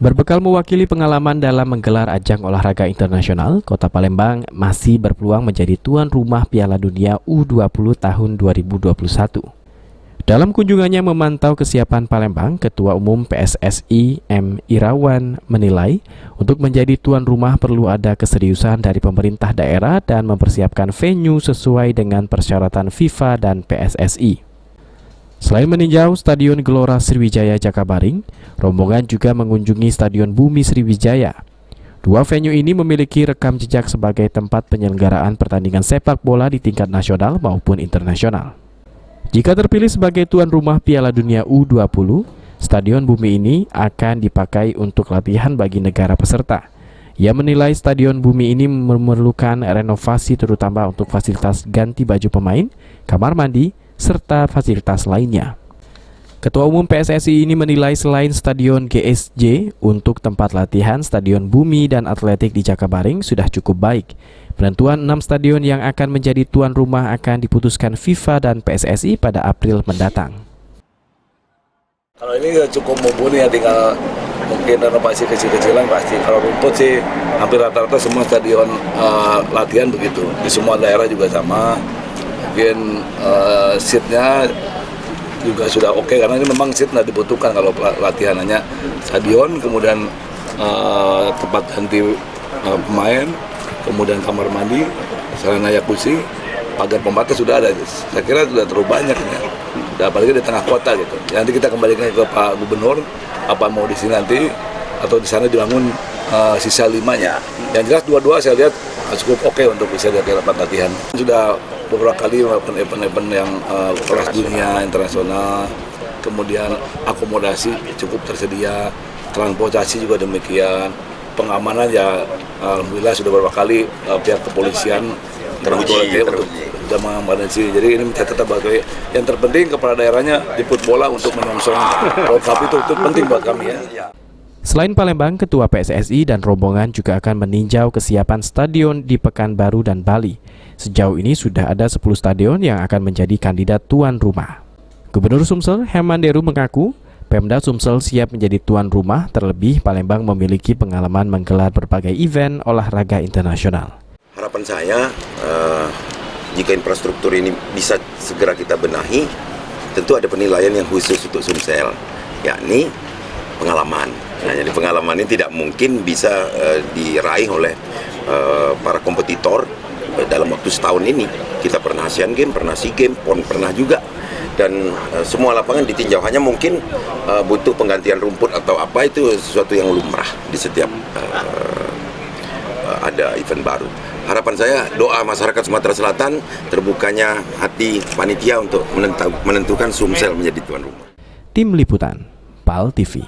Berbekal mewakili pengalaman dalam menggelar ajang olahraga internasional, Kota Palembang masih berpeluang menjadi tuan rumah Piala Dunia U20 tahun 2021. Dalam kunjungannya memantau kesiapan Palembang, Ketua Umum PSSI M. Irawan menilai untuk menjadi tuan rumah perlu ada keseriusan dari pemerintah daerah dan mempersiapkan venue sesuai dengan persyaratan FIFA dan PSSI. Selain meninjau Stadion Gelora Sriwijaya Jakabaring, rombongan juga mengunjungi Stadion Bumi Sriwijaya. Dua venue ini memiliki rekam jejak sebagai tempat penyelenggaraan pertandingan sepak bola di tingkat nasional maupun internasional. Jika terpilih sebagai tuan rumah Piala Dunia U20, Stadion Bumi ini akan dipakai untuk latihan bagi negara peserta. Ia menilai Stadion Bumi ini memerlukan renovasi terutama untuk fasilitas ganti baju pemain, kamar mandi, serta fasilitas lainnya. Ketua Umum PSSI ini menilai selain Stadion GSJ untuk tempat latihan, Stadion Bumi dan Atletik di Jakabaring sudah cukup baik. Penentuan 6 stadion yang akan menjadi tuan rumah akan diputuskan FIFA dan PSSI pada April mendatang. Kalau ini cukup mumpuni ya, tinggal mungkin renovasi kecil-kecilan pasti. Kalau rumput sih hampir rata-rata semua stadion latihan begitu. Di semua daerah juga sama. Mungkin seatnya juga sudah oke, karena ini memang seat nggak dibutuhkan kalau latihan, hanya stadion, kemudian tempat ganti pemain, kemudian kamar mandi, sarana jacuzzi, pagar pembatas sudah ada. Saya kira sudah terlalu banyak ya, apalagi di tengah kota gitu. Nanti kita kembalikan ke Pak Gubernur, apa mau di sini nanti atau di sana dibangun sisa 5-nya. Yang jelas dua-dua saya lihat cukup oke untuk bisa dilakukan latihan. Sudah beberapa kali melakukan event-event yang kelas dunia, internasional, kemudian akomodasi cukup tersedia, transportasi juga demikian, pengamanan ya alhamdulillah sudah beberapa kali pihak kepolisian teruji untuk mengamankan sini. Jadi ini tetap sebagai yang terpenting kepala daerahnya jemput bola untuk menyongsong World Cup itu penting buat kami ya. Selain Palembang, Ketua PSSI dan rombongan juga akan meninjau kesiapan stadion di Pekanbaru dan Bali. Sejauh ini sudah ada 10 stadion yang akan menjadi kandidat tuan rumah. Gubernur Sumsel Hemanderu mengaku Pemda Sumsel siap menjadi tuan rumah, terlebih Palembang memiliki pengalaman menggelar berbagai event olahraga internasional. Harapan saya, jika infrastruktur ini bisa segera kita benahi, tentu ada penilaian yang khusus untuk Sumsel, yakni pengalaman. Nah, jadi pengalaman ini tidak mungkin bisa diraih oleh para kompetitor dalam waktu setahun ini. Kita pernah Asian Games, pernah SEA Games, PON pernah juga, dan semua lapangan ditinjau. Hanya mungkin butuh penggantian rumput atau apa, itu sesuatu yang lumrah di setiap ada event baru. Harapan saya, doa masyarakat Sumatera Selatan, terbukanya hati panitia untuk menentukan Sumsel menjadi tuan rumah. Tim Liputan, PAL TV.